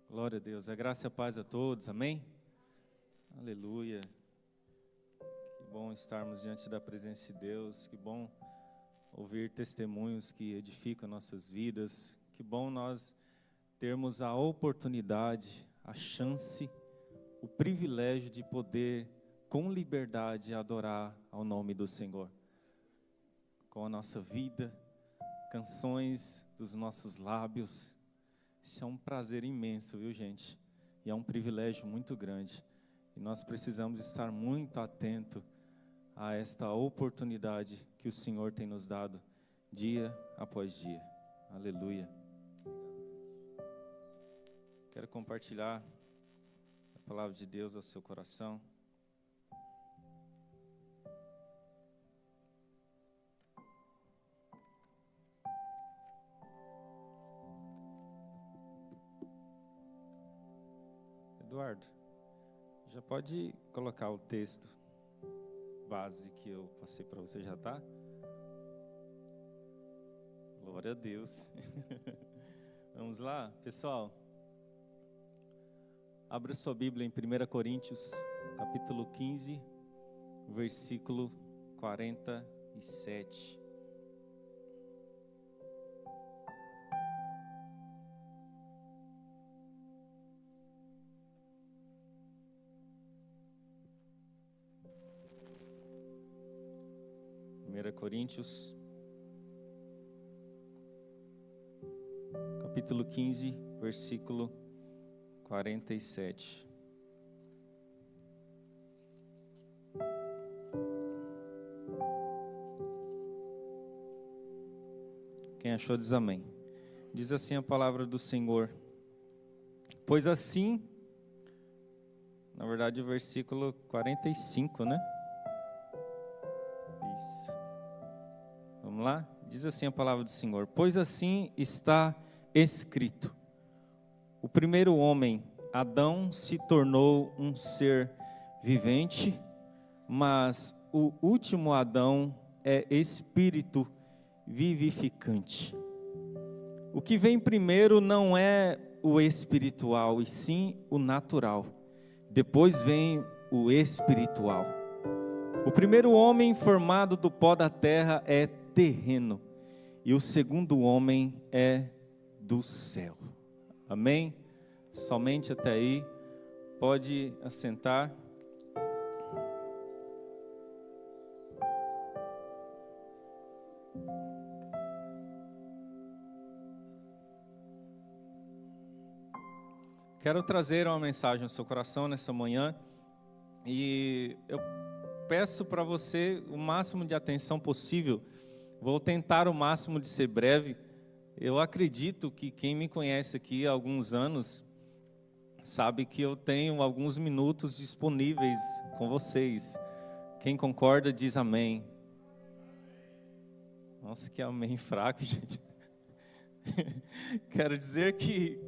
Glória a Deus. A graça e a paz a todos. Amém? Aleluia. Que bom estarmos diante da presença de Deus. Que bom ouvir testemunhos que edificam nossas vidas. Que bom nós termos a oportunidade, a chance, o privilégio de poder, com liberdade, adorar ao nome do Senhor. Com a nossa vida, canções dos nossos lábios. Isso é um prazer imenso, viu, gente? E é um privilégio muito grande. E nós precisamos estar muito atentos a esta oportunidade que o Senhor tem nos dado dia após dia. Aleluia. Quero compartilhar a palavra de Deus ao seu coração. Eduardo, já pode colocar o texto base que eu passei para você, já tá? Glória a Deus. Vamos lá, pessoal. Abra sua Bíblia em 1 Coríntios, capítulo 15, versículo 47. Coríntios, capítulo 15, versículo 47. Quem achou diz amém. Diz assim a palavra do Senhor: pois assim, na verdade o versículo 45, né? Isso. Vamos lá? Diz assim a palavra do Senhor: pois assim está escrito: o primeiro homem, Adão, se tornou um ser vivente, mas o último Adão é espírito vivificante. O que vem primeiro não é o espiritual, e sim o natural. Depois vem o espiritual. O primeiro homem formado do pó da terra é terreno, e o segundo homem é do céu. Amém? Somente até aí. Pode assentar. Quero trazer uma mensagem ao seu coração nessa manhã, e eu peço para você o máximo de atenção possível. Vou tentar o máximo de ser breve. Eu acredito que quem me conhece aqui há alguns anos sabe que eu tenho alguns minutos disponíveis com vocês. Quem concorda diz amém. Nossa, que amém fraco, gente. Quero dizer que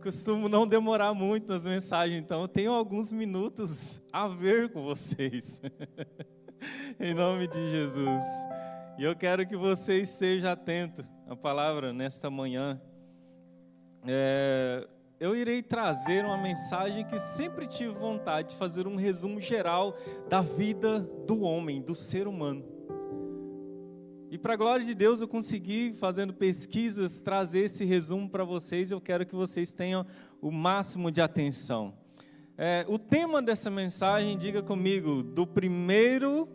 costumo não demorar muito nas mensagens, então eu tenho alguns minutos a ver com vocês. Em nome de Jesus. E eu quero que você esteja atento à palavra nesta manhã. Eu irei trazer uma mensagem que sempre tive vontade de fazer um resumo geral da vida do homem, do ser humano. E para a glória de Deus eu consegui, fazendo pesquisas, trazer esse resumo para vocês. Eu quero que vocês tenham o máximo de atenção. O tema dessa mensagem, diga comigo, do primeiro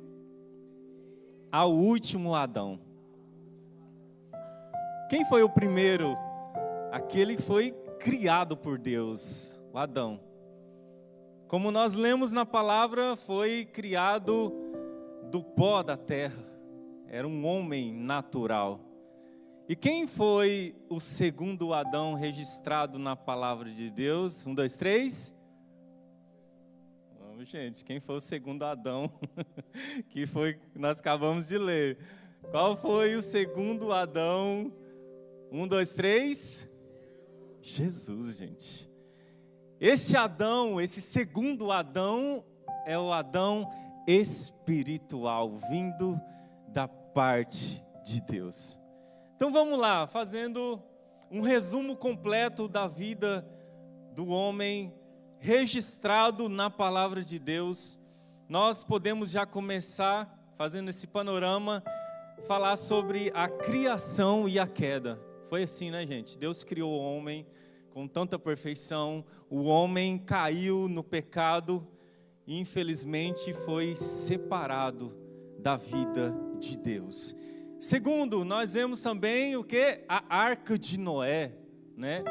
ao último Adão. Quem foi o primeiro? Aquele que foi criado por Deus, o Adão. Como nós lemos na palavra, foi criado do pó da terra. Era um homem natural. E quem foi o segundo Adão registrado na palavra de Deus? 1, 2, 3. Vamos, gente, quem foi o segundo Adão? Que foi que nós acabamos de ler. Qual foi o segundo Adão? 1, 2, 3. Jesus, gente. Este Adão, esse segundo Adão, é o Adão espiritual, vindo da parte de Deus. Então vamos lá, fazendo um resumo completo da vida do homem registrado na palavra de Deus, nós podemos já começar, fazendo esse panorama, falar sobre a criação e a queda. Foi assim, né, gente? Deus criou o homem com tanta perfeição, o homem caiu no pecado e infelizmente foi separado da vida de Deus. Segundo, nós vemos também o que? A arca de Noé, né?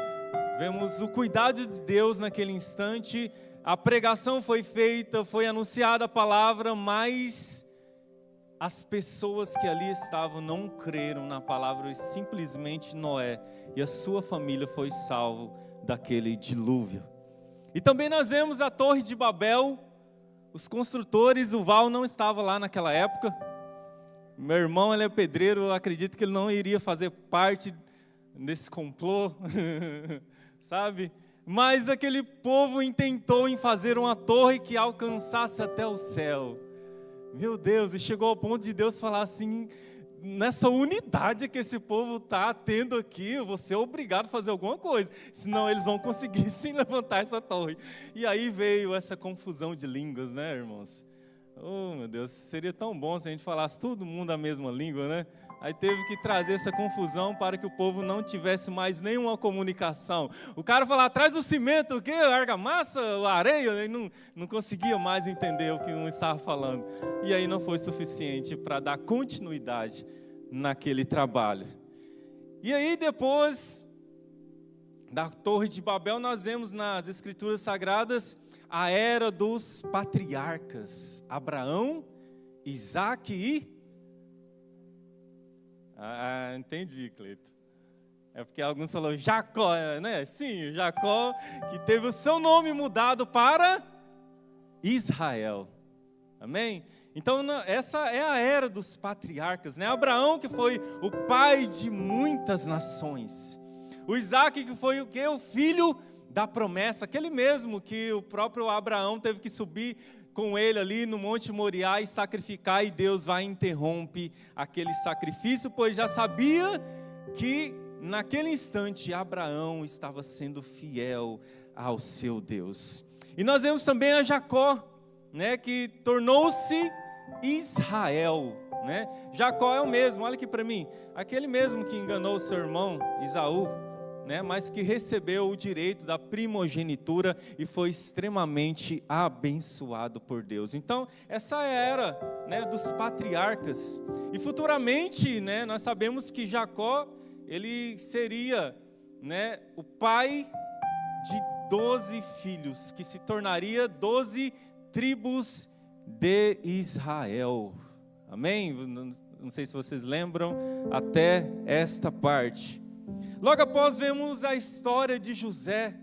Vemos o cuidado de Deus naquele instante, a pregação foi feita, foi anunciada a palavra, mas as pessoas que ali estavam não creram na palavra, e simplesmente Noé e a sua família foi salvo daquele dilúvio. E também nós vemos a Torre de Babel, os construtores, o Val não estava lá naquela época. Meu irmão, ele é pedreiro, eu acredito que ele não iria fazer parte desse complô, sabe? Mas aquele povo intentou em fazer uma torre que alcançasse até o céu. Meu Deus, e chegou ao ponto de Deus falar assim: nessa unidade que esse povo está tendo aqui, eu vou ser obrigado a fazer alguma coisa, senão eles vão conseguir sim levantar essa torre. E aí veio essa confusão de línguas, né, irmãos? Oh, meu Deus, seria tão bom se a gente falasse todo mundo a mesma língua, né? Aí teve que trazer essa confusão para que o povo não tivesse mais nenhuma comunicação. O cara falava, traz o cimento, o quê? Argamassa, a areia, ele não conseguia mais entender o que um estava falando. E aí não foi suficiente para dar continuidade naquele trabalho. E aí depois da Torre de Babel, nós vemos nas Escrituras Sagradas a era dos patriarcas, Abraão, Isaac e... entendi, Cleito. É porque alguns falaram Jacó, né? Sim, Jacó, que teve o seu nome mudado para Israel. Amém? Então, essa é a era dos patriarcas, né? Abraão, que foi o pai de muitas nações. O Isaac, que foi o quê? O filho da promessa, aquele mesmo que o próprio Abraão teve que subir com ele ali no Monte Moriá e sacrificar, e Deus vai e interrompe aquele sacrifício, pois já sabia que naquele instante Abraão estava sendo fiel ao seu Deus. E nós vemos também a Jacó, né, que tornou-se Israel, né? Jacó é o mesmo, olha aqui para mim, aquele mesmo que enganou seu irmão Esaú, né, mas que recebeu o direito da primogenitura e foi extremamente abençoado por Deus. Então, essa era, né, dos patriarcas. E futuramente, né, nós sabemos que Jacó, ele seria, né, o pai de 12 filhos, que se tornaria 12 tribos de Israel. Amém? Não sei se vocês lembram até esta parte. Logo após vemos a história de José,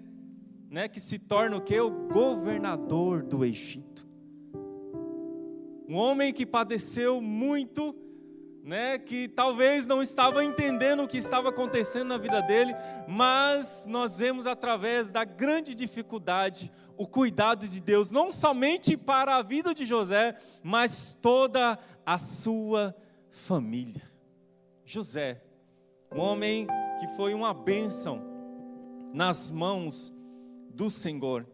né, que se torna o quê? O governador do Egito. Um homem que padeceu muito, né, que talvez não estava entendendo o que estava acontecendo na vida dele, mas nós vemos através da grande dificuldade o cuidado de Deus, não somente para a vida de José, mas toda a sua família. José, um homem que foi uma bênção nas mãos do Senhor.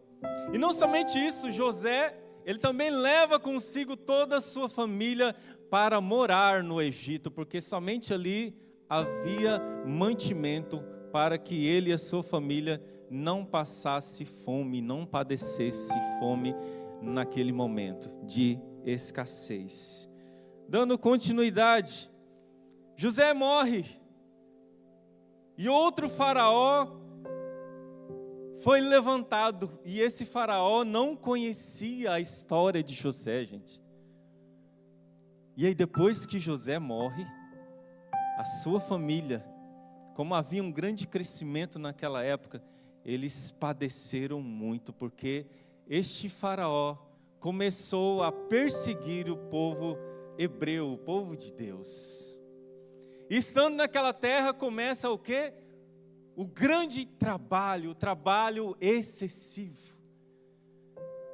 E não somente isso, José, ele também leva consigo toda a sua família para morar no Egito, porque somente ali havia mantimento para que ele e a sua família não passasse fome, não padecesse fome naquele momento de escassez. Dando continuidade, José morre. E outro faraó foi levantado, e esse faraó não conhecia a história de José, gente. E aí depois que José morre, a sua família, como havia um grande crescimento naquela época, eles padeceram muito, porque este faraó começou a perseguir o povo hebreu, o povo de Deus. E estando naquela terra começa o quê? O grande trabalho, o trabalho excessivo.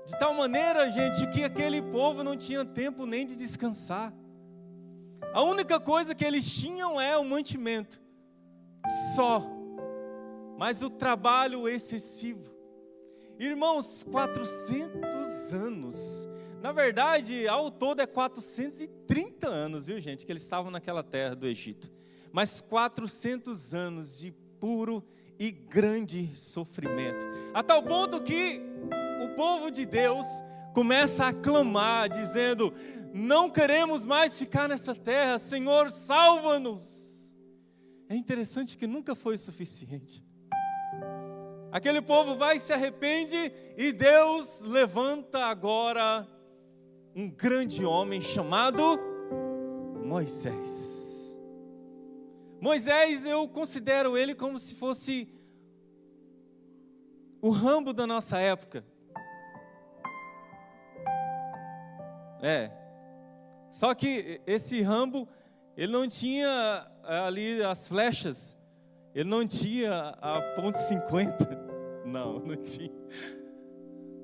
De tal maneira, gente, que aquele povo não tinha tempo nem de descansar. A única coisa que eles tinham é o mantimento, só. Mas o trabalho excessivo. Irmãos, 400 anos. Na verdade, ao todo é 430 anos, viu, gente, que eles estavam naquela terra do Egito. Mas 400 anos de puro e grande sofrimento. A tal ponto que o povo de Deus começa a clamar, dizendo: não queremos mais ficar nessa terra, Senhor, salva-nos. É interessante que nunca foi o suficiente. Aquele povo vai e se arrepende, e Deus levanta agora um grande homem chamado Moisés. Moisés, eu considero ele como se fosse o Rambo da nossa época. Só que esse Rambo, ele não tinha ali as flechas, ele não tinha a ponto .50, não tinha.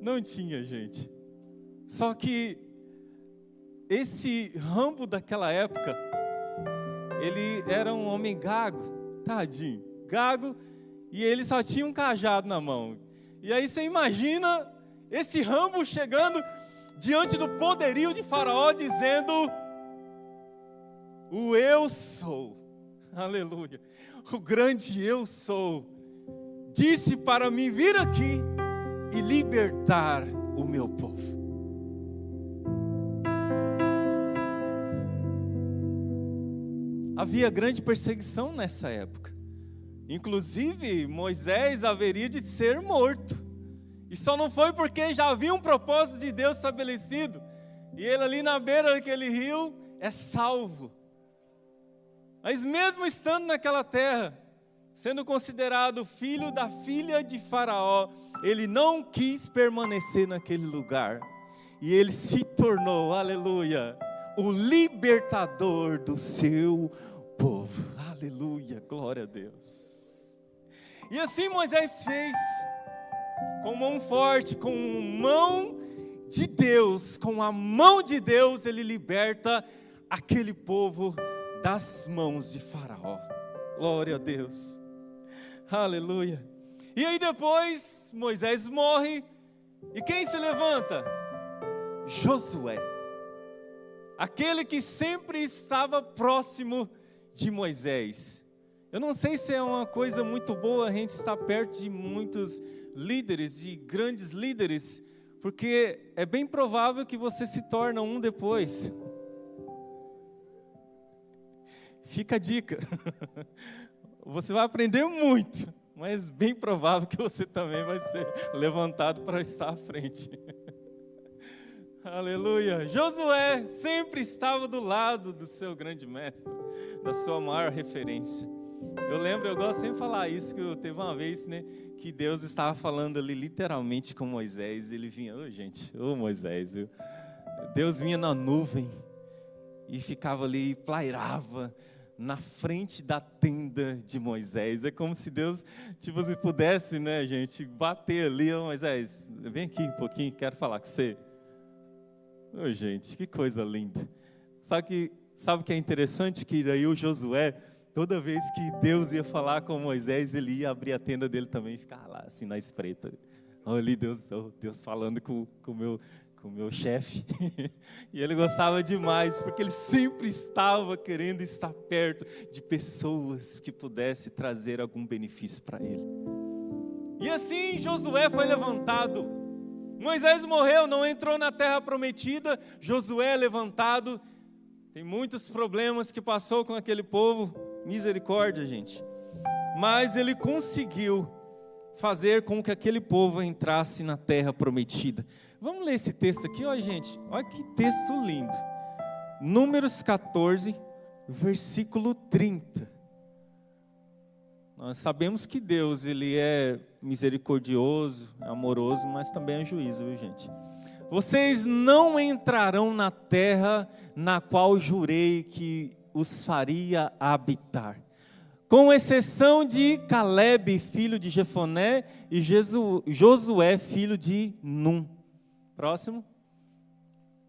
Não tinha, gente. Só que esse Rambo daquela época, ele era um homem gago, tadinho, gago, e ele só tinha um cajado na mão. E aí você imagina esse Rambo chegando diante do poderio de Faraó, dizendo: o eu sou, aleluia, o grande eu sou, disse para mim vir aqui e libertar o meu povo. Havia grande perseguição nessa época. Inclusive, Moisés haveria de ser morto. E só não foi porque já havia um propósito de Deus estabelecido. E ele ali na beira daquele rio é salvo. Mas mesmo estando naquela terra, sendo considerado filho da filha de Faraó, ele não quis permanecer naquele lugar. E ele se tornou, aleluia, o libertador do seu povo. Aleluia, glória a Deus. E assim Moisés fez, com mão forte, com mão de Deus, com a mão de Deus, ele liberta aquele povo das mãos de Faraó. Glória a Deus. Aleluia. E aí depois Moisés morre, e quem se levanta? Josué, aquele que sempre estava próximo de Moisés. Eu não sei se é uma coisa muito boa a gente estar perto de muitos líderes, de grandes líderes, porque é bem provável que você se torne um depois. Fica a dica. Você vai aprender muito, mas bem provável que você também vai ser levantado para estar à frente. Aleluia. Josué sempre estava do lado do seu grande mestre, da sua maior referência. Eu gosto sempre de falar isso, que teve uma vez, né, que Deus estava falando ali literalmente com Moisés. Ele vinha, Moisés, viu? Deus vinha na nuvem e ficava ali, pairava na frente da tenda de Moisés. É como se Deus, se pudesse, né, gente, bater ali: Moisés, vem aqui um pouquinho, quero falar com você. Gente, que coisa linda. Sabe o que é interessante? Que daí o Josué, toda vez que Deus ia falar com Moisés, ele ia abrir a tenda dele também e ficar lá, assim, na espreita. Olha ali, Deus falando com o meu chefe. E ele gostava demais, porque ele sempre estava querendo estar perto de pessoas que pudessem trazer algum benefício para ele. E assim Josué foi levantado. Moisés morreu, não entrou na terra prometida. Josué é levantado. Tem muitos problemas que passou com aquele povo. Misericórdia, gente. Mas ele conseguiu fazer com que aquele povo entrasse na terra prometida. Vamos ler esse texto aqui, ó, gente. Olha que texto lindo. Números 14, versículo 30. Nós sabemos que Deus, ele é misericordioso, amoroso, mas também é juízo, viu, gente? Vocês não entrarão na terra na qual jurei que os faria habitar, com exceção de Caleb, filho de Jefoné, e Josué, filho de Num. Próximo.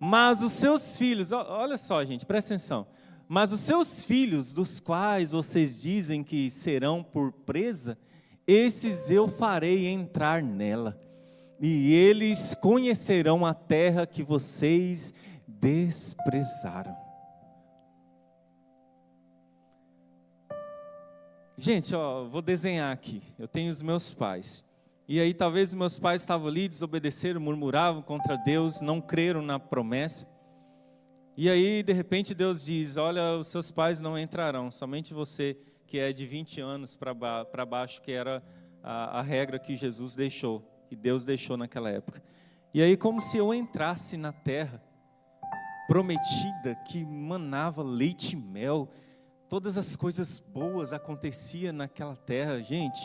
Mas os seus filhos, olha só, gente, presta atenção. Mas os seus filhos, dos quais vocês dizem que serão por presa, esses eu farei entrar nela. e eles conhecerão a terra que vocês desprezaram. Gente, vou desenhar aqui. Eu tenho os meus pais. E aí talvez meus pais estavam ali, desobedeceram, murmuravam contra Deus, não creram na promessa. E aí de repente Deus diz, olha, os seus pais não entrarão, somente você que é de 20 anos para baixo, que era a regra que Jesus deixou, que Deus deixou naquela época. E aí como se eu entrasse na terra prometida, que manava leite e mel, todas as coisas boas aconteciam naquela terra, gente.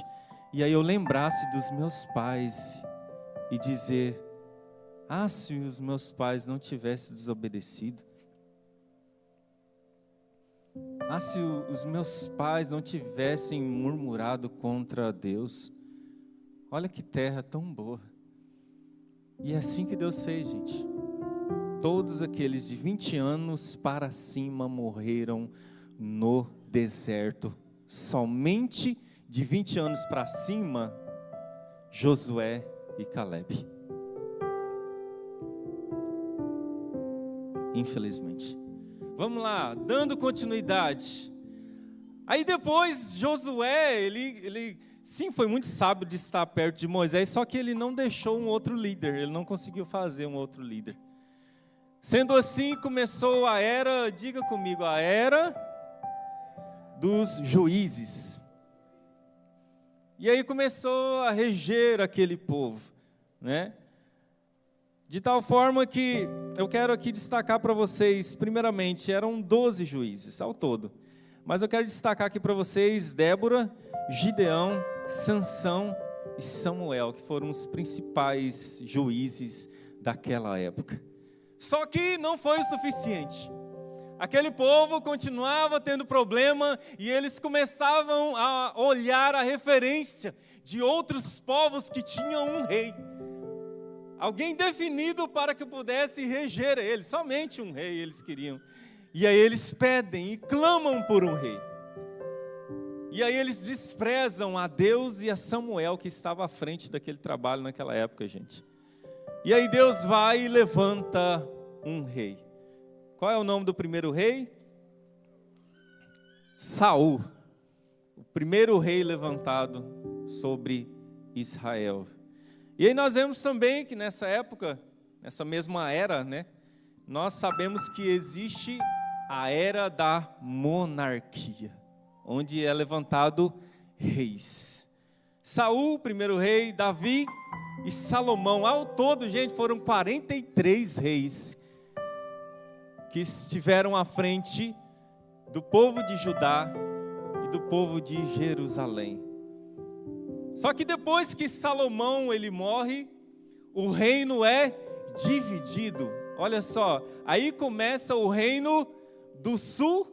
E aí eu lembrasse dos meus pais e dizer, se os meus pais não tivessem desobedecido, se os meus pais não tivessem murmurado contra Deus, olha que terra tão boa. E é assim que Deus fez, gente. Todos aqueles de 20 anos para cima morreram no deserto. Somente de 20 anos para cima, Josué e Caleb. Infelizmente. Vamos lá, dando continuidade. Aí depois Josué, ele sim, foi muito sábio de estar perto de Moisés, só que ele não deixou um outro líder, ele não conseguiu fazer um outro líder. Sendo assim, começou a era, diga comigo, a era dos juízes. E aí começou a reger aquele povo, né? De tal forma que eu quero aqui destacar para vocês, primeiramente, eram 12 juízes ao todo. Mas eu quero destacar aqui para vocês Débora, Gideão, Sansão e Samuel, que foram os principais juízes daquela época. Só que não foi o suficiente. Aquele povo continuava tendo problema e eles começavam a olhar a referência de outros povos que tinham um rei. Alguém definido para que pudesse reger eles, somente um rei eles queriam. E aí eles pedem e clamam por um rei. E aí eles desprezam a Deus e a Samuel, que estava à frente daquele trabalho naquela época, gente. E aí Deus vai e levanta um rei. Qual é o nome do primeiro rei? Saul. O primeiro rei levantado sobre Israel. E aí nós vemos também que nessa época, nessa mesma era, né, nós sabemos que existe a era da monarquia, onde é levantado reis. Saul, primeiro rei, Davi e Salomão. Ao todo, gente, foram 43 reis que estiveram à frente do povo de Judá e do povo de Jerusalém. Só que depois que Salomão ele morre, o reino é dividido. Olha só, aí começa o reino do sul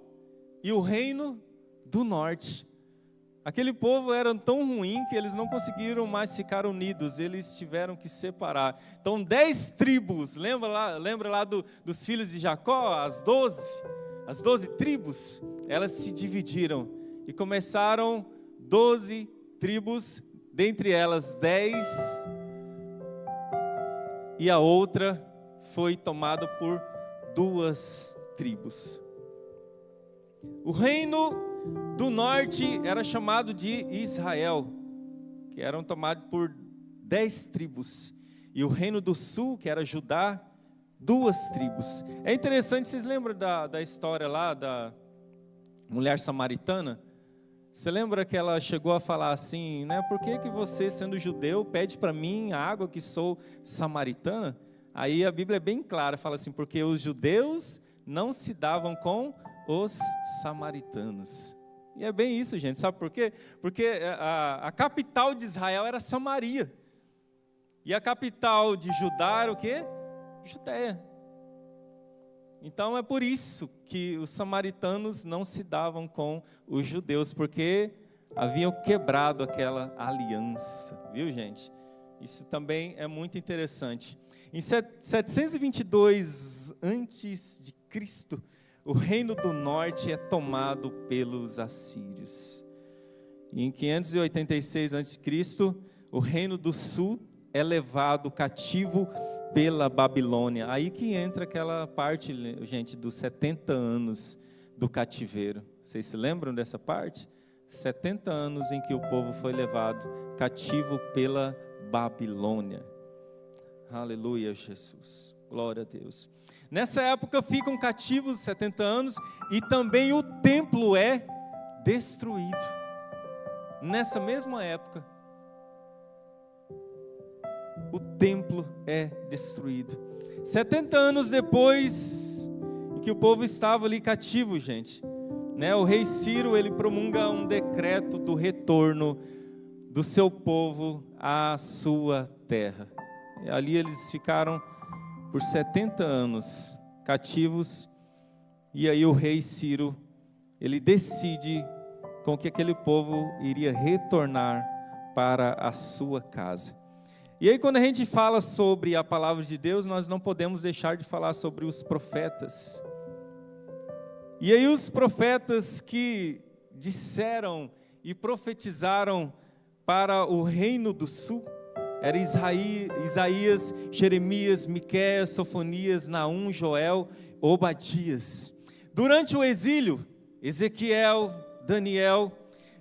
e o reino do norte. Aquele povo era tão ruim que eles não conseguiram mais ficar unidos, eles tiveram que separar. Então 10 tribos, lembra lá dos filhos de Jacó, as 12 tribos, elas se dividiram e começaram 12 tribos, dentre elas 10, e a outra foi tomada por 2 tribos. O reino do norte era chamado de Israel, que eram tomados por 10 tribos. E o reino do sul, que era Judá, 2 tribos. É interessante, vocês lembram da história lá da mulher samaritana? Você lembra que ela chegou a falar assim, né? Por que você, sendo judeu, pede para mim a água que sou samaritana? Aí a Bíblia é bem clara, fala assim, porque os judeus não se davam com os samaritanos. E é bem isso, gente, sabe por quê? Porque a capital de Israel era Samaria. E a capital de Judá era o quê? Judéia. Então é por isso que os samaritanos não se davam com os judeus, porque haviam quebrado aquela aliança, viu, gente? Isso também é muito interessante. Em 722 a.C., o reino do norte é tomado pelos assírios. E em 586 a.C., o reino do sul é levado cativo pela Babilônia. Aí que entra aquela parte, gente, dos 70 anos do cativeiro. Vocês se lembram dessa parte? 70 anos em que o povo foi levado cativo pela Babilônia. Aleluia, Jesus. Glória a Deus. Nessa época ficam cativos 70 anos e também o templo é destruído. Nessa mesma época, o templo é destruído. 70 anos depois em que o povo estava ali cativo, gente, né? O rei Ciro, ele promulga um decreto do retorno do seu povo à sua terra. E ali eles ficaram por 70 anos cativos, e aí o rei Ciro, ele decide com que aquele povo iria retornar para a sua casa. E aí quando a gente fala sobre a palavra de Deus, nós não podemos deixar de falar sobre os profetas. E aí os profetas que disseram e profetizaram para o reino do sul, era Isaías, Jeremias, Miqueias, Sofonias, Naum, Joel, Obadias. Durante o exílio, Ezequiel, Daniel.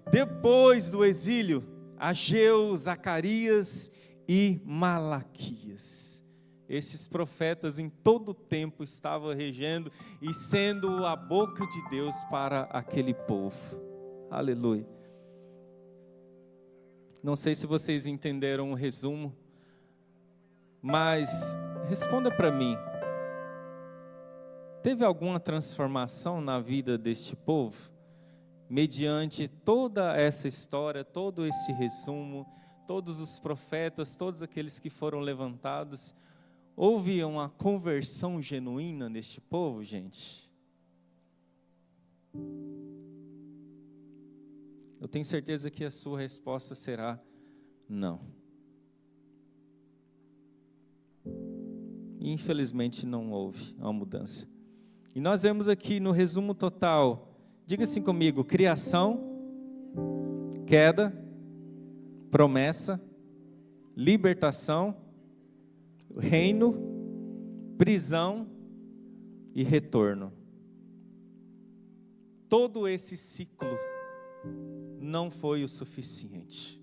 Depois do exílio, Ageu, Zacarias e Malaquias. Esses profetas em todo o tempo estavam regendo e sendo a boca de Deus para aquele povo. Aleluia. Não sei se vocês entenderam o resumo, mas responda para mim. Teve alguma transformação na vida deste povo? Mediante toda essa história, todo esse resumo, todos os profetas, todos aqueles que foram levantados, houve uma conversão genuína neste povo, gente? Eu tenho certeza que a sua resposta será não. Infelizmente não houve uma mudança. E nós vemos aqui no resumo total, diga assim comigo: criação, queda, promessa, libertação, reino, prisão e retorno. Todo esse ciclo não foi o suficiente.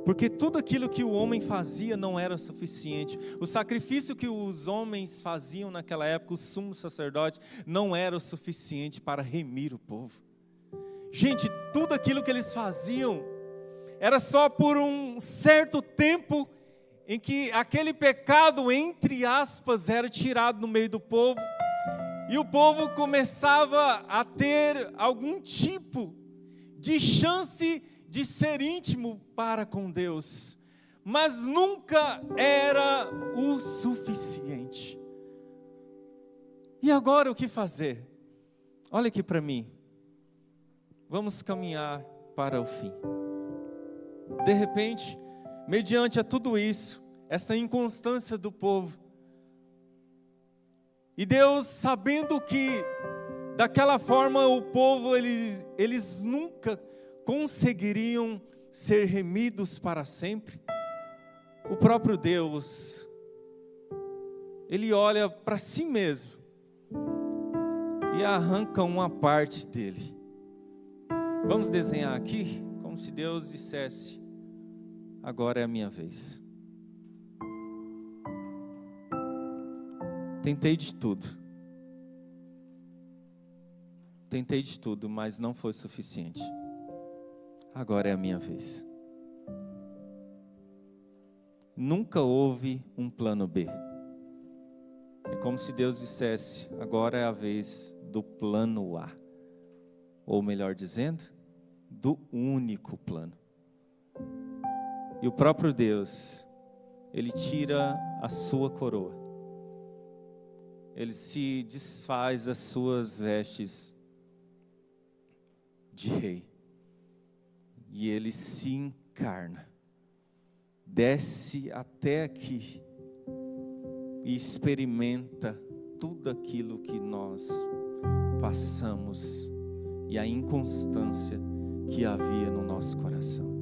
Porque tudo aquilo que o homem fazia não era suficiente. O sacrifício que os homens faziam naquela época, o sumo sacerdote, não era o suficiente para remir o povo. Gente, tudo aquilo que eles faziam era só por um certo tempo em que aquele pecado, entre aspas, era tirado no meio do povo. E o povo começava a ter algum tipo de chance de ser íntimo para com Deus, mas nunca era o suficiente. E agora o que fazer? Olha aqui para mim. Vamos caminhar para o fim. De repente, mediante a tudo isso, essa inconstância do povo, e Deus, sabendo que daquela forma o povo, eles nunca conseguiriam ser remidos para sempre, o próprio Deus, Ele olha para si mesmo e arranca uma parte dele. Vamos desenhar aqui como se Deus dissesse: agora é a minha vez. Tentei de tudo, mas não foi suficiente. Agora é a minha vez. Nunca houve um plano B. É como se Deus dissesse: agora é a vez do plano A. Ou melhor dizendo, do único plano. E o próprio Deus, Ele tira a sua coroa. Ele se desfaz das suas vestes de rei. E Ele se encarna. Desce até aqui. E experimenta tudo aquilo que nós passamos. E a inconstância que havia no nosso coração.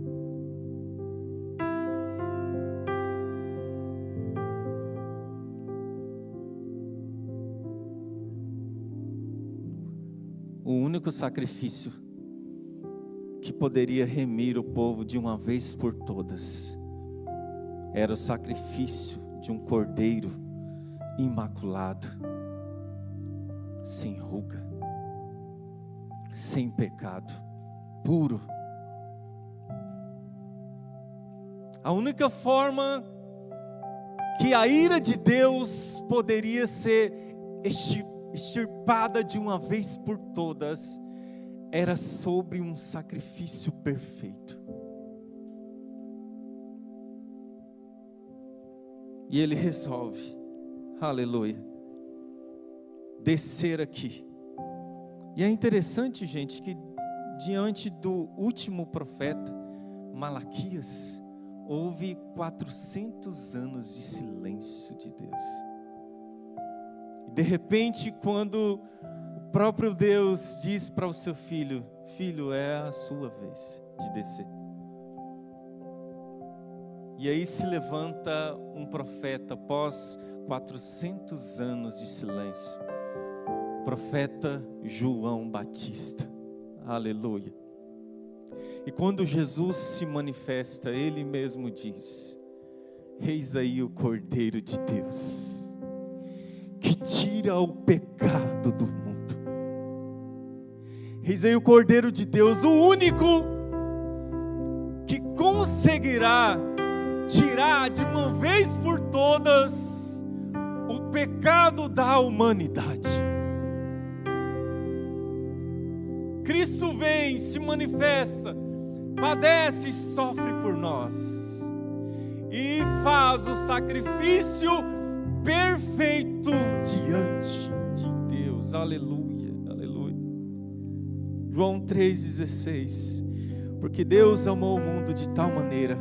O único sacrifício que poderia remir o povo de uma vez por todas era o sacrifício de um cordeiro imaculado, sem ruga, sem pecado, puro. A única forma que a ira de Deus poderia ser extirpada de uma vez por todas era sobre um sacrifício perfeito. E Ele resolve, aleluia, descer aqui. E é interessante, gente, que diante do último profeta, Malaquias, houve 400 anos de silêncio de Deus. De repente, quando o próprio Deus diz para o seu filho: filho, é a sua vez de descer. E aí se levanta um profeta após 400 anos de silêncio, o profeta João Batista, aleluia. E quando Jesus se manifesta, Ele mesmo diz: eis aí o Cordeiro de Deus, que tira o pecado do mundo. Eis aí o Cordeiro de Deus, o único que conseguirá tirar de uma vez por todas o pecado da humanidade. Cristo vem, se manifesta, padece e sofre por nós, e faz o sacrifício perfeito diante de Deus, aleluia, aleluia. João 3,16, porque Deus amou o mundo de tal maneira,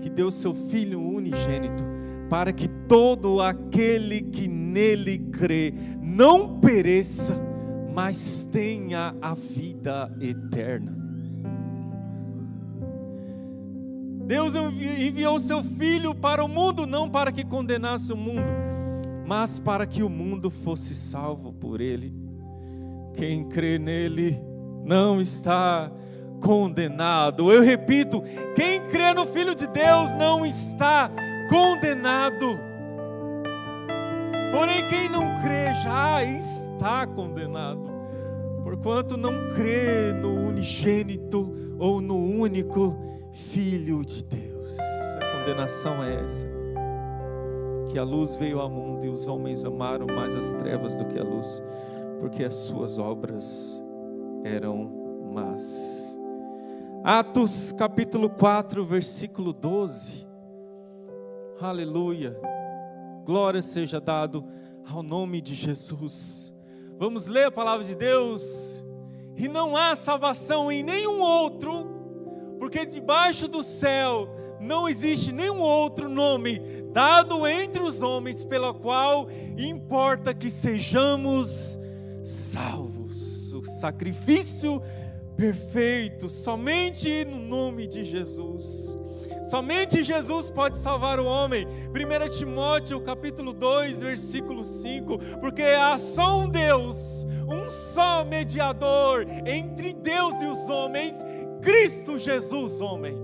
que deu seu Filho unigênito, para que todo aquele que nele crê, não pereça, mas tenha a vida eterna. Deus enviou seu Filho para o mundo, não para que condenasse o mundo, mas para que o mundo fosse salvo por ele. Quem crê nele não está condenado. Eu repito, quem crê no Filho de Deus não está condenado. Porém, quem não crê já está condenado, porquanto não crê no unigênito ou no único Filho de Deus. A condenação é essa: que a luz veio ao mundo e os homens amaram mais as trevas do que a luz, porque as suas obras eram más. Atos capítulo 4, versículo 12. Aleluia. Glória seja dado ao nome de Jesus. Vamos ler a palavra de Deus. E não há salvação em nenhum outro, porque debaixo do céu não existe nenhum outro nome dado entre os homens pelo qual importa que sejamos salvos. O sacrifício perfeito, somente no nome de Jesus. Somente Jesus pode salvar o homem. 1 Timóteo capítulo 2, versículo 5, porque há só um Deus, um só mediador entre Deus e os homens, Cristo Jesus, homem,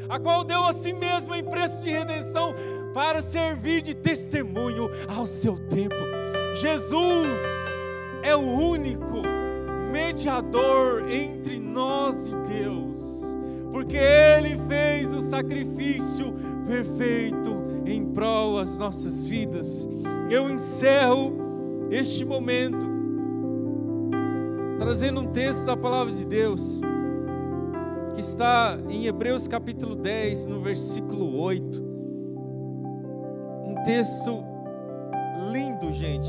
a qual deu a si mesmo em preço de redenção para servir de testemunho ao seu tempo. Jesus é o único mediador entre nós e Deus, porque Ele fez o sacrifício perfeito em prol das nossas vidas. Eu encerro este momento trazendo um texto da palavra de Deus, que está em Hebreus capítulo 10, no versículo 8. Um texto lindo, gente.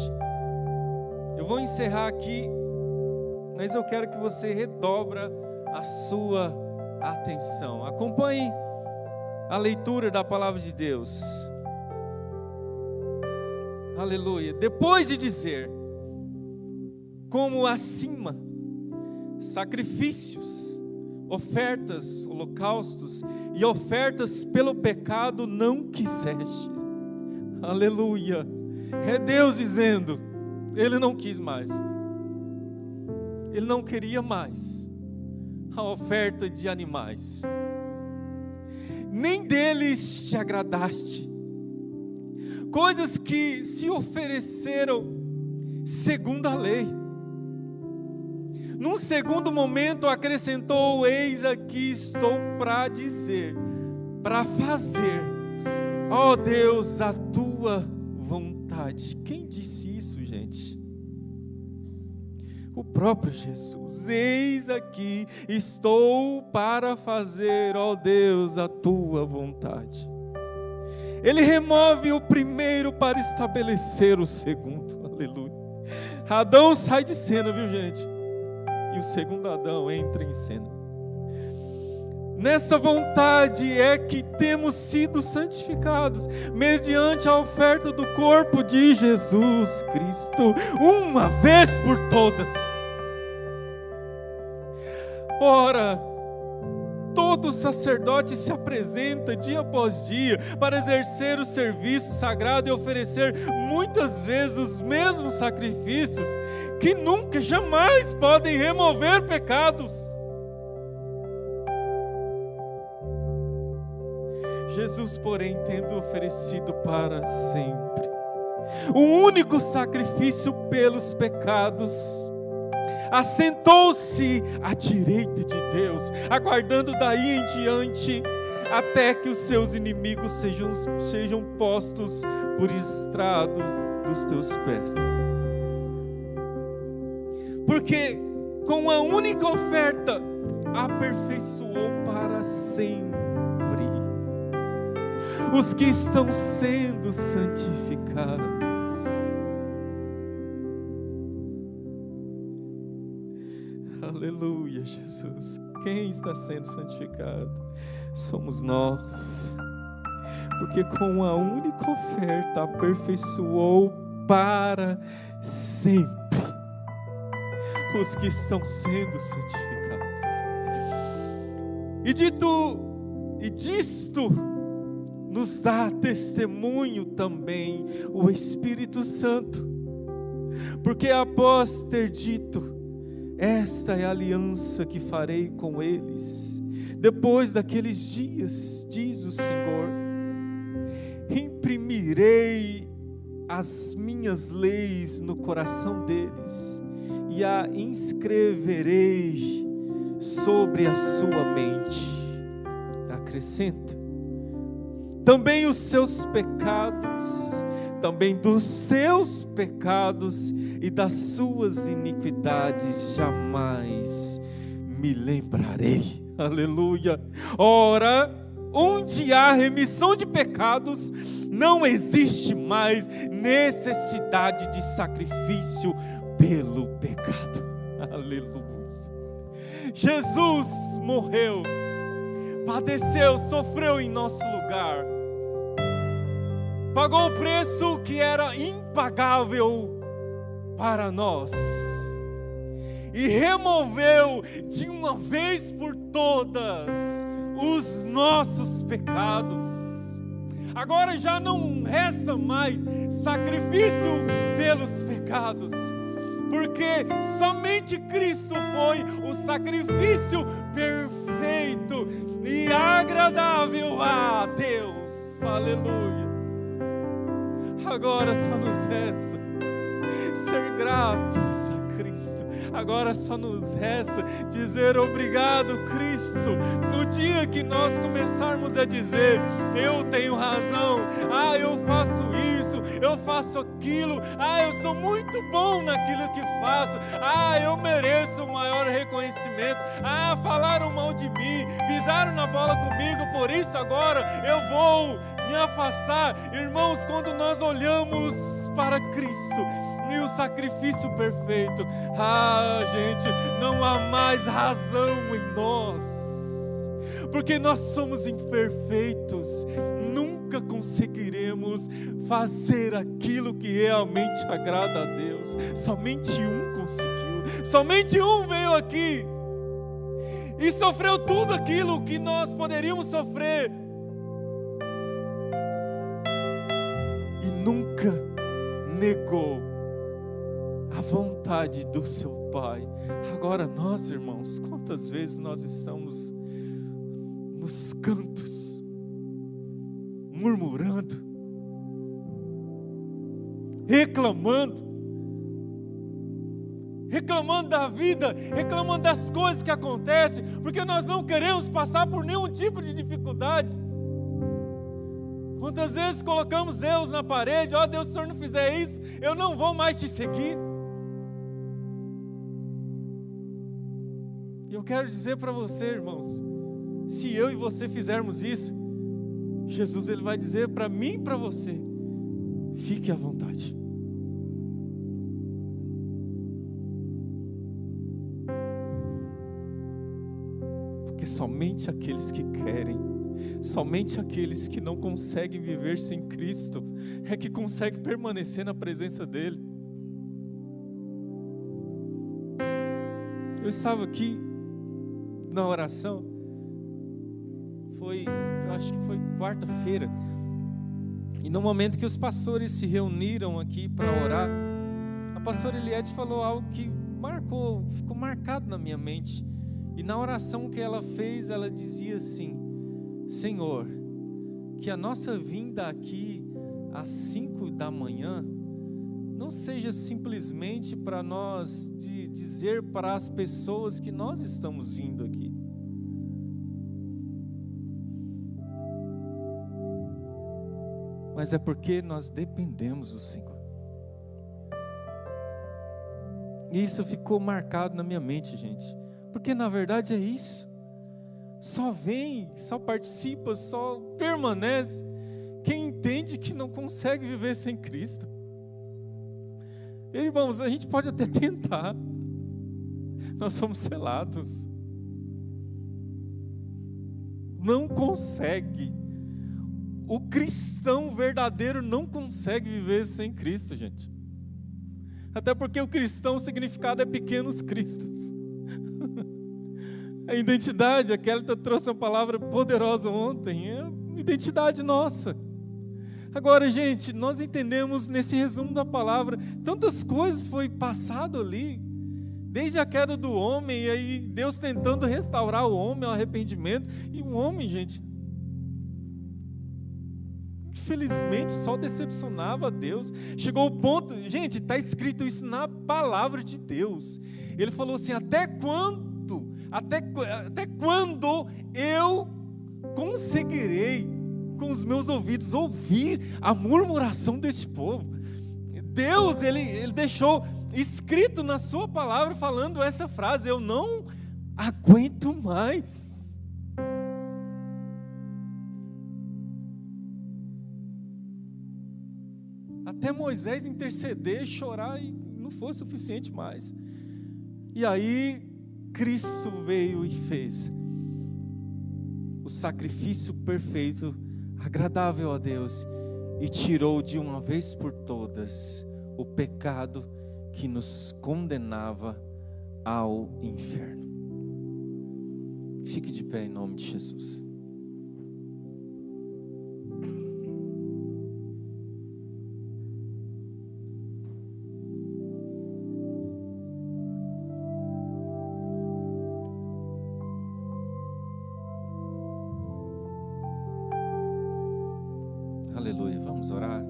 Eu vou encerrar aqui, mas eu quero que você redobra a sua atenção. Acompanhe a leitura da palavra de Deus. Aleluia. Depois de dizer: como acima, sacrifícios ofertas, holocaustos e ofertas pelo pecado não quiseste. Aleluia. É Deus dizendo, Ele não quis mais. Ele não queria mais a oferta de animais. Nem deles te agradaste. Coisas que se ofereceram segundo a lei. Num segundo momento acrescentou, eis aqui estou para dizer, para fazer, ó Deus, a tua vontade. Quem disse isso, gente? O próprio Jesus. Eis aqui estou para fazer, ó Deus, a tua vontade. Ele remove o primeiro para estabelecer o segundo. Aleluia. Adão sai de cena, viu, gente? E o segundo Adão entra em cena. Nessa vontade é que temos sido santificados, mediante a oferta do corpo de Jesus Cristo, uma vez por todas. Ora, todo sacerdote se apresenta dia após dia para exercer o serviço sagrado e oferecer muitas vezes os mesmos sacrifícios que nunca, jamais podem remover pecados. Jesus, porém, tendo oferecido para sempre o único sacrifício pelos pecados, assentou-se à direita de Deus, aguardando daí em diante até que os seus inimigos sejam postos por estrado dos teus pés. Porque com a única oferta aperfeiçoou para sempre os que estão sendo santificados. Aleluia, Jesus. Quem está sendo santificado? Somos nós. Porque com a única oferta aperfeiçoou para sempre os que estão sendo santificados. E disto nos dá testemunho também o Espírito Santo. Porque após ter dito, esta é a aliança que farei com eles, depois daqueles dias, diz o Senhor, imprimirei as minhas leis no coração deles, e a inscreverei sobre a sua mente. Acrescenta, também os seus pecados, também dos seus pecados e das suas iniquidades jamais me lembrarei. Aleluia. Ora, onde há remissão de pecados, não existe mais necessidade de sacrifício pelo pecado. Aleluia. Jesus morreu, padeceu, sofreu em nosso lugar, pagou o preço que era impagável para nós e removeu de uma vez por todas os nossos pecados. Agora já não resta mais sacrifício pelos pecados, porque somente Cristo foi o sacrifício perfeito e agradável a Deus. Aleluia. Agora só nos resta ser gratos a Cristo. Agora só nos resta dizer obrigado, Cristo. No dia que nós começarmos a dizer, eu tenho razão, eu faço isso, eu faço aquilo, eu sou muito bom naquilo que faço, eu mereço o maior reconhecimento, falaram mal de mim, pisaram na bola comigo, por isso agora eu vou me afastar. Irmãos, quando nós olhamos para Cristo e o sacrifício perfeito, gente, não há mais razão em nós, porque nós somos imperfeitos, nunca conseguiremos fazer aquilo que realmente agrada a Deus. Somente um conseguiu, somente um veio aqui e sofreu tudo aquilo que nós poderíamos sofrer, e nunca negou a vontade do seu Pai. Agora nós, irmãos, quantas vezes nós estamos nos cantos, murmurando, reclamando da vida, reclamando das coisas que acontecem, porque nós não queremos passar por nenhum tipo de dificuldade. Quantas vezes colocamos Deus na parede: ó Deus, se o Senhor não fizer isso, eu não vou mais te seguir. E eu quero dizer para você, irmãos, se eu e você fizermos isso, Jesus ele vai dizer para mim e para você: fique à vontade. Porque somente aqueles que querem, somente aqueles que não conseguem viver sem Cristo, é que conseguem permanecer na presença dEle. Eu estava aqui na oração, eu acho que foi quarta-feira, e no momento que os pastores se reuniram aqui para orar, a pastora Eliette falou algo que ficou marcado na minha mente. E na oração que ela fez, ela dizia assim: Senhor, que a nossa vinda aqui às 5 da manhã não seja simplesmente para nós dizer para as pessoas que nós estamos vindo aqui. Mas é porque nós dependemos do Senhor. E isso ficou marcado na minha mente, gente. Porque na verdade é isso. Só vem, só participa, só permanece quem entende que não consegue viver sem Cristo. Irmãos, a gente pode até tentar. Nós somos selados. Não consegue. O cristão verdadeiro não consegue viver sem Cristo, gente. Até porque o cristão, o significado é pequenos cristos. A identidade, a Kelly trouxe uma palavra poderosa ontem, é a identidade nossa. Agora, gente, nós entendemos nesse resumo da palavra, tantas coisas foi passado ali, desde a queda do homem, e aí Deus tentando restaurar o homem ao arrependimento, e o homem, gente, infelizmente só decepcionava a Deus. Chegou o ponto, gente, está escrito isso na palavra de Deus. Ele falou assim: até quando eu conseguirei com os meus ouvidos ouvir a murmuração deste povo? Deus, ele deixou escrito na sua palavra falando essa frase: eu não aguento mais. Até Moisés interceder, chorar, e não foi suficiente mais. E aí Cristo veio e fez o sacrifício perfeito, agradável a Deus, e tirou de uma vez por todas o pecado que nos condenava ao inferno. Fique de pé em nome de Jesus. Aleluia, vamos orar.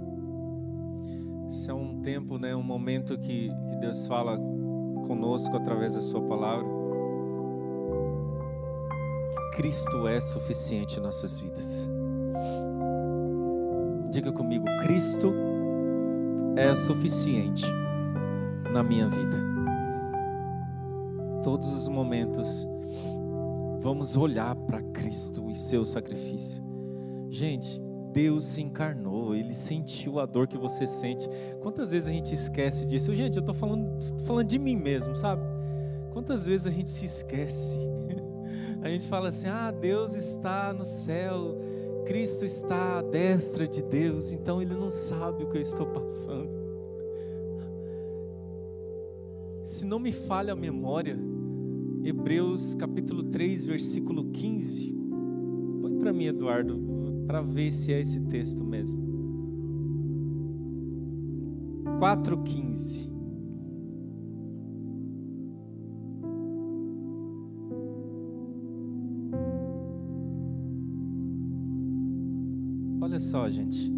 Esse é um tempo, um momento que Deus fala conosco através da sua palavra. Que Cristo é suficiente em nossas vidas. Diga comigo: Cristo é suficiente na minha vida. Todos os momentos vamos olhar para Cristo e seu sacrifício. Gente, Deus se encarnou, Ele sentiu a dor que você sente. Quantas vezes a gente esquece disso? Gente, eu estou falando de mim mesmo, sabe? Quantas vezes a gente se esquece? A gente fala assim: Deus está no céu, Cristo está à destra de Deus, então Ele não sabe o que eu estou passando. Se não me falha a memória, Hebreus capítulo 3, versículo 15. Põe para mim, Eduardo, para ver se é esse texto mesmo. 4:15. Olha só, gente.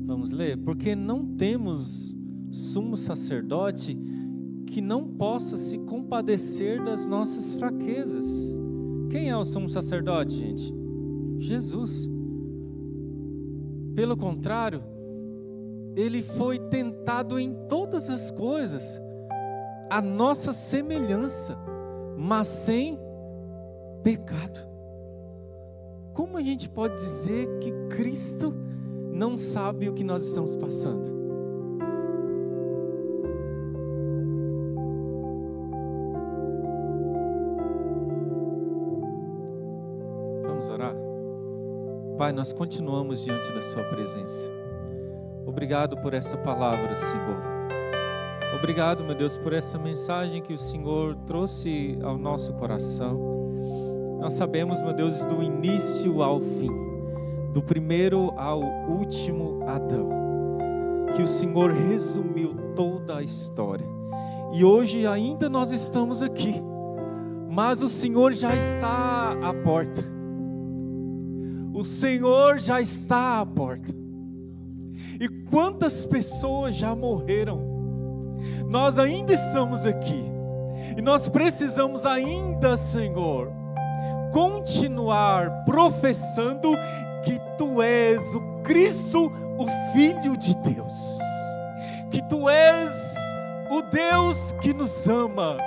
Vamos ler? Porque não temos sumo sacerdote que não possa se compadecer das nossas fraquezas. Quem é o sumo sacerdote, gente? Jesus. Pelo contrário, ele foi tentado em todas as coisas, a nossa semelhança, mas sem pecado. Como a gente pode dizer que Cristo não sabe o que nós estamos passando? Vamos orar? Pai, nós continuamos diante da sua presença. Obrigado por esta palavra, Senhor. Obrigado, meu Deus, por essa mensagem que o Senhor trouxe ao nosso coração. Nós sabemos, meu Deus, do início ao fim, do primeiro ao último Adão, que o Senhor resumiu toda a história. E hoje ainda nós estamos aqui, mas o Senhor já está à porta. O Senhor já está à porta. E quantas pessoas já morreram? Nós ainda estamos aqui. E nós precisamos ainda, Senhor, continuar professando que Tu és o Cristo, o Filho de Deus. Que Tu és o Deus que nos ama.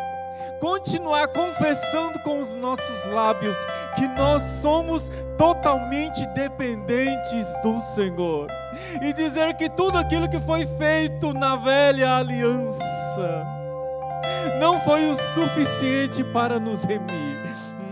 Continuar confessando com os nossos lábios que nós somos totalmente dependentes do Senhor. E dizer que tudo aquilo que foi feito na velha aliança não foi o suficiente para nos remir,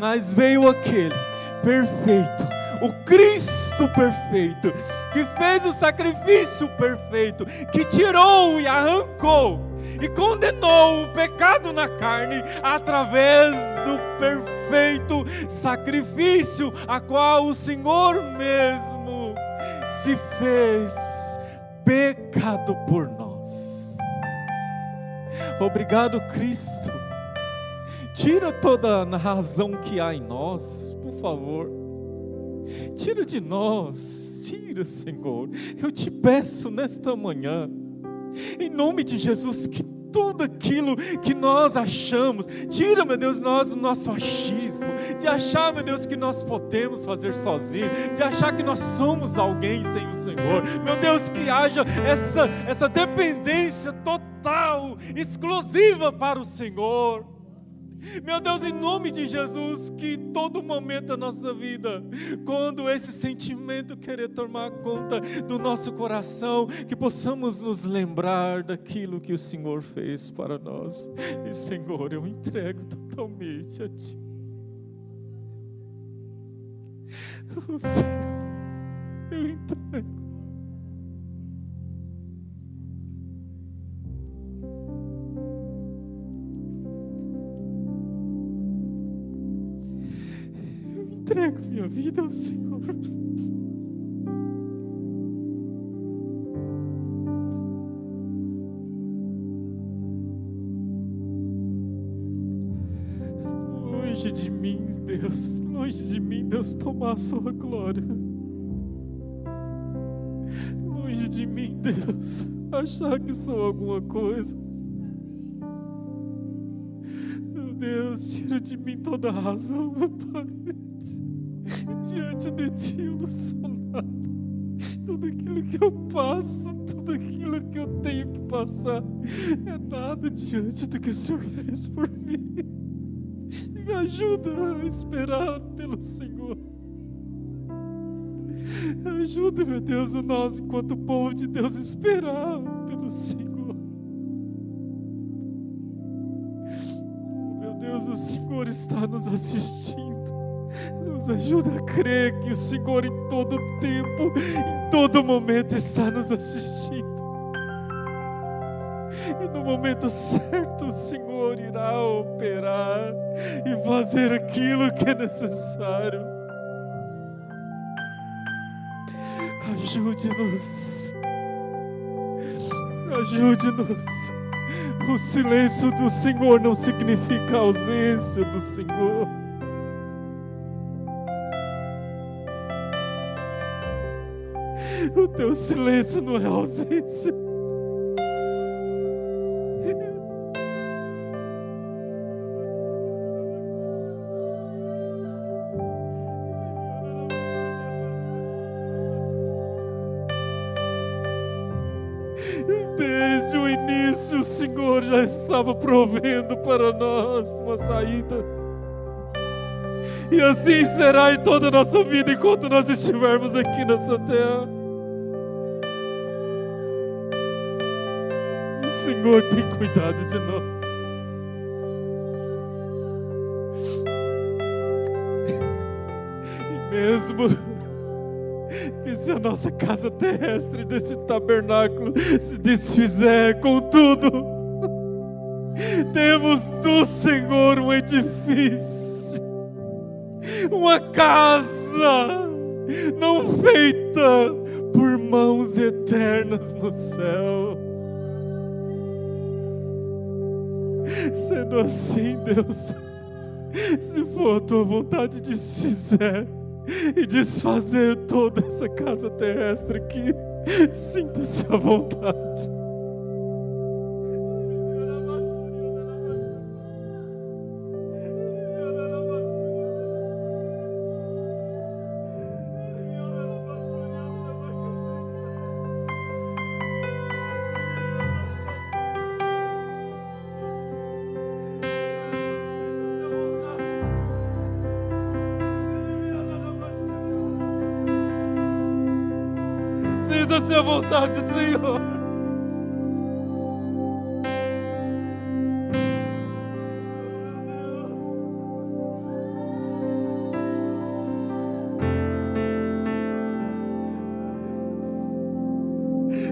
mas veio aquele perfeito, o Cristo perfeito, que fez o sacrifício perfeito, que tirou e arrancou e condenou o pecado na carne através do perfeito sacrifício, a qual o Senhor mesmo se fez pecado por nós. Obrigado, Cristo. Tira toda a razão que há em nós, por favor. Tira de nós, tira, Senhor. Eu te peço nesta manhã, em nome de Jesus, que tudo aquilo que nós achamos, tira, meu Deus, nós do nosso achismo, de achar, meu Deus, que nós podemos fazer sozinhos, de achar que nós somos alguém sem o Senhor. Meu Deus, que haja essa dependência total, exclusiva para o Senhor. Meu Deus, em nome de Jesus, que todo momento da nossa vida, quando esse sentimento querer tomar conta do nosso coração, que possamos nos lembrar daquilo que o Senhor fez para nós. E Senhor, eu entrego totalmente a Ti. Oh, Senhor, eu entrego. Entrego minha vida ao Senhor. Longe de mim, Deus, longe de mim, Deus, tomar a sua glória. Longe de mim, Deus, achar que sou alguma coisa. Meu Deus, tira de mim toda a razão, meu Pai. Diante de Ti eu não sou nada. Tudo aquilo que eu passo, tudo aquilo que eu tenho que passar é nada diante do que o Senhor fez por mim. Me ajuda a esperar pelo Senhor. Ajuda, meu Deus, o nós, enquanto povo de Deus, esperar pelo Senhor. Meu Deus, o Senhor está nos assistindo. Nos ajuda a crer que o Senhor em todo tempo, em todo momento está nos assistindo. E no momento certo o Senhor irá operar fazer aquilo que é necessário. Ajude-nos. Ajude-nos. O silêncio do Senhor não significa a ausência do Senhor. O teu silêncio não é ausência. Desde o início, o Senhor já estava provendo para nós uma saída. E assim será em toda a nossa vida enquanto nós estivermos aqui nessa terra. O Senhor tem cuidado de nós. E mesmo que se a nossa casa terrestre desse tabernáculo se desfizer, contudo, temos do Senhor um edifício, uma casa não feita por mãos eternas no céu. Sendo assim, Deus, se for a tua vontade de se fizer e desfazer toda essa casa terrestre aqui, sinta-se à vontade. Sinta-se à vontade, Senhor.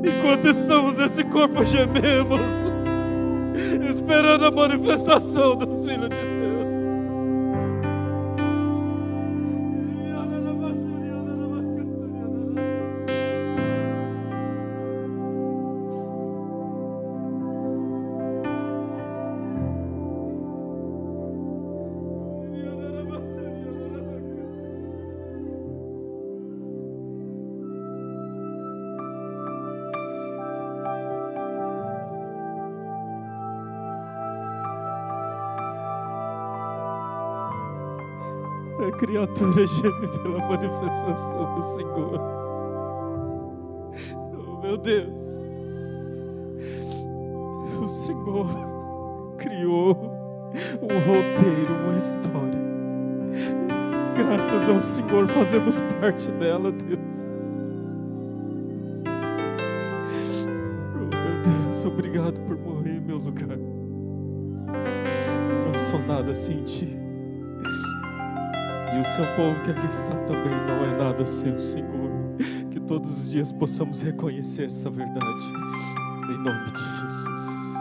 Enquanto estamos nesse corpo, gememos, esperando a manifestação dos filhos de Deus. A criatura geme pela manifestação do Senhor. Oh, meu Deus, o Senhor criou um roteiro, uma história. Graças ao Senhor fazemos parte dela, Deus. Oh, meu Deus, obrigado por morrer em meu lugar. Não sou nada sem Ti. E o seu povo que aqui está também não é nada sem o Senhor. Que todos os dias possamos reconhecer essa verdade. Em nome de Jesus.